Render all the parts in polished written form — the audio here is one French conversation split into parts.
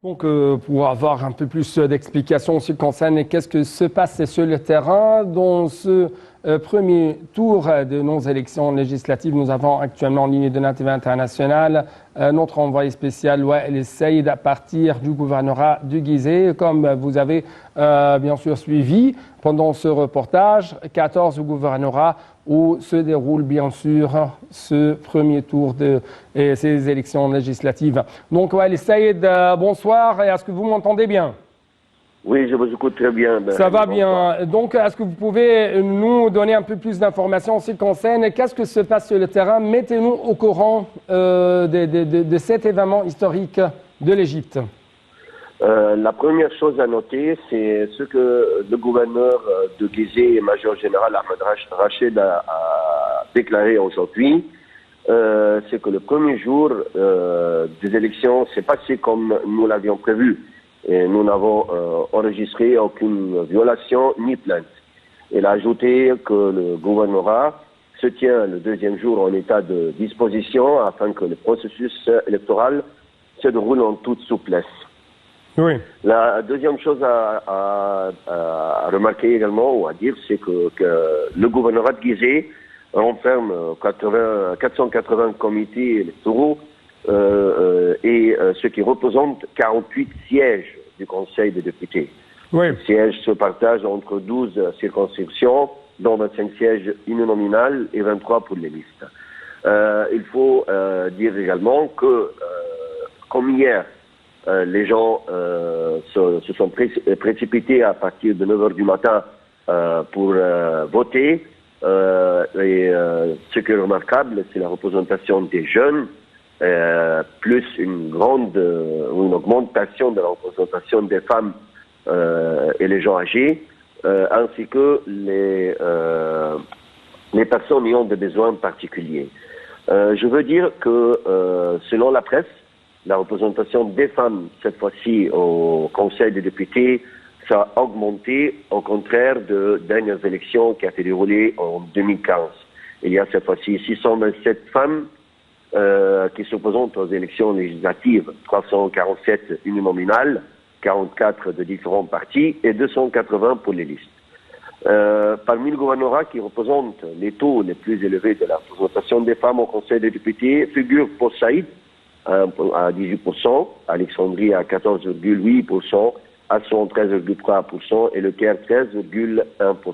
Donc, pour avoir un peu plus d'explications en ce qui concerne qu'est-ce que se passe sur le terrain, dans ce premier tour de nos élections législatives, nous avons actuellement en ligne de la TV internationale notre envoyé spécial Wael Saïd à partir du gouvernorat du Guizé. Comme vous avez bien sûr suivi pendant ce reportage, 14 gouvernorats où se déroule bien sûr ce premier tour de ces élections législatives. Donc Wael Saïd, bonsoir, et est-ce que vous m'entendez bien? Oui, je vous écoute très bien. Ça va bien. Donc, est-ce que vous pouvez nous donner un peu plus d'informations en ce qui concerne qu'est-ce que se passe sur le terrain? Mettez-nous au courant de cet événement historique de l'Égypte. La première chose à noter, c'est ce que le gouverneur de Guizé et major général Ahmed Rachid a déclaré aujourd'hui. C'est que le premier jour des élections s'est passé comme nous l'avions prévu. Et nous n'avons enregistré aucune violation ni plainte. Il a ajouté que le gouvernorat se tient le deuxième jour en état de disposition afin que le processus électoral se déroule en toute souplesse. Oui. La deuxième chose à remarquer également ou à dire, c'est que le gouvernorat de Guizé renferme 480 comités électoraux et ce qui représente 48 sièges du Conseil des députés. Oui. Les sièges se partagent entre 12 circonscriptions, dont 25 sièges uninominales et 23 pour les listes. Il faut dire également que, comme hier, les gens se sont précipités à partir de 9 h du matin pour voter. Et ce qui est remarquable, c'est la représentation des jeunes, plus une augmentation de la représentation des femmes et les gens âgés, ainsi que les personnes ayant des besoins particuliers. Je veux dire que, selon la presse, la représentation des femmes, cette fois-ci au Conseil des députés, ça a augmenté, au contraire de dernières élections qui a été déroulées en 2015. Il y a cette fois-ci 627 femmes qui se présentent aux élections législatives, 347 uninominales, 44 de différents partis et 280 pour les listes. Parmi le gouvernorat qui représente les taux les plus élevés de la représentation des femmes au Conseil des députés figure Port Saïd à 18%, Alexandrie à 14,8%, Aswan 13,3% et le Caire 13,1%.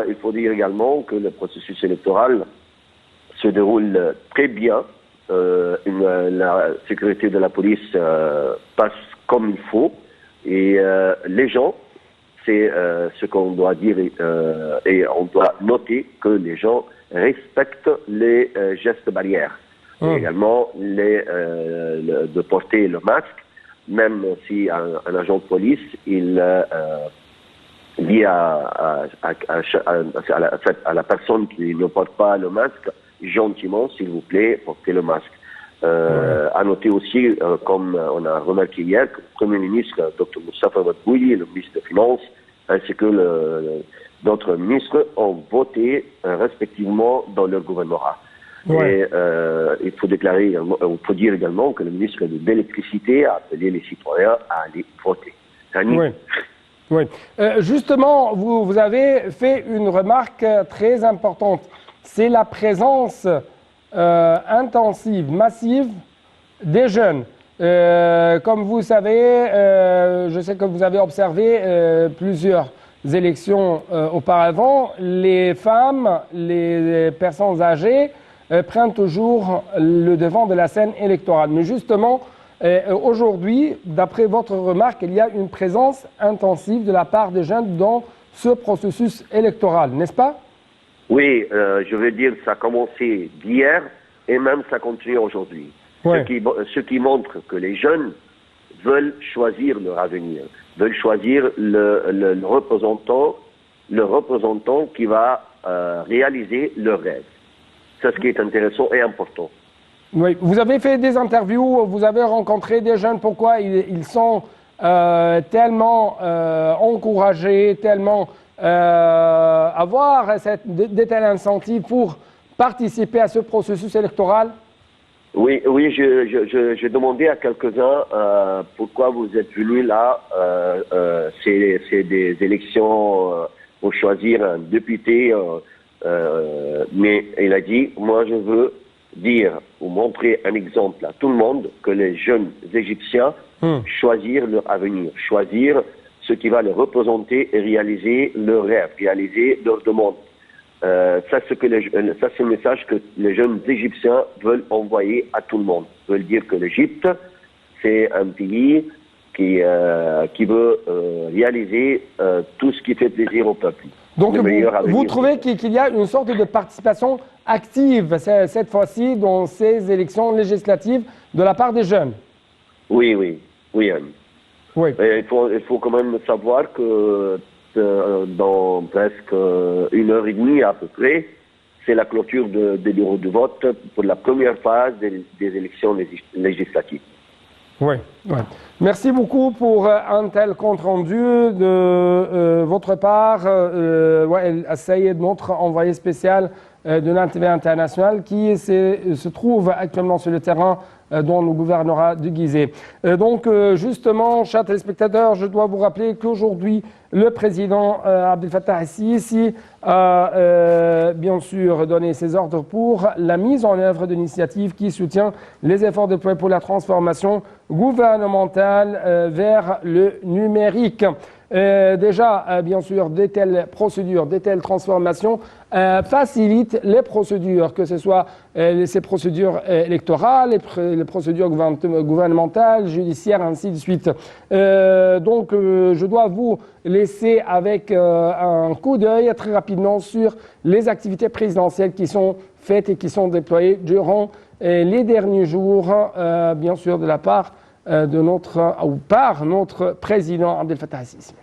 Il faut dire également que le processus électoral se déroule très bien. La sécurité de la police passe comme il faut. Et les gens, c'est ce qu'on doit dire et on doit noter que les gens respectent les gestes barrières. Et également de porter le masque, même si un agent de police, il dit à la personne qui ne porte pas le masque, gentiment, s'il vous plaît, portez le masque. À noter aussi, comme on a remarqué hier, que le Premier ministre, Dr Moustapha Madbouli, le ministre des Finances, ainsi que d'autres ministres ont voté respectivement dans leur gouvernorat. Et il faut dire également que le ministre de l'électricité a appelé les citoyens à aller voter. Oui. Justement, vous avez fait une remarque très importante. C'est la présence intensive, massive des jeunes. Comme vous savez, je sais que vous avez observé plusieurs élections auparavant, les femmes, les personnes âgées prennent toujours le devant de la scène électorale. Mais justement, aujourd'hui, d'après votre remarque, il y a une présence intensive de la part des jeunes dans ce processus électoral, n'est-ce pas? Oui, je veux dire, ça a commencé d'hier et même ça continue aujourd'hui. Ce qui montre que les jeunes veulent choisir leur avenir, veulent choisir le représentant qui va réaliser leur rêve. C'est ce qui est intéressant et important. Oui, vous avez fait des interviews, vous avez rencontré des jeunes, pourquoi ils sont tellement encouragés, tellement avoir de tels incentives pour participer à ce processus électoral? Oui, oui, je demandais à quelques-uns pourquoi vous êtes venus là. C'est des élections pour choisir un député, mais il a dit, moi je veux dire ou montrer un exemple à tout le monde que les jeunes Égyptiens choisir leur avenir, choisir ce qui va les représenter et réaliser leurs rêves, réaliser leurs demandes. Ça, c'est le message que les jeunes Égyptiens veulent envoyer à tout le monde. Ils veulent dire que l'Égypte, c'est un pays qui veut réaliser tout ce qui fait plaisir au peuple. Donc, vous trouvez qu'il y a une sorte de participation active cette fois-ci dans ces élections législatives de la part des jeunes? Oui, oui, oui. Oui. Et il faut quand même savoir que dans presque 1h30 à peu près, c'est la clôture des bureaux de vote pour la première phase des élections législatives. Oui, oui. Merci beaucoup pour un tel compte rendu de votre part. Sayed, notre envoyé spécial de l'ANTV International qui se trouve actuellement sur le terrain dont le gouvernorat de Gizeh. Donc, justement, chers téléspectateurs, je dois vous rappeler qu'aujourd'hui, le président Abdel Fattah el-Sisi a bien sûr donné ses ordres pour la mise en œuvre d'initiatives qui soutient les efforts déployés pour la transformation gouvernementale vers le numérique. Déjà, bien sûr, de telles procédures, de telles transformations facilitent les procédures, que ce soit ces procédures électorales, les procédures gouvernementales, judiciaires, ainsi de suite. Donc, je dois vous laisser avec un coup d'œil très rapidement sur les activités présidentielles qui sont faites et qui sont déployées durant les derniers jours, bien sûr, de la part de par notre président Abdel Fattah el-Sisi.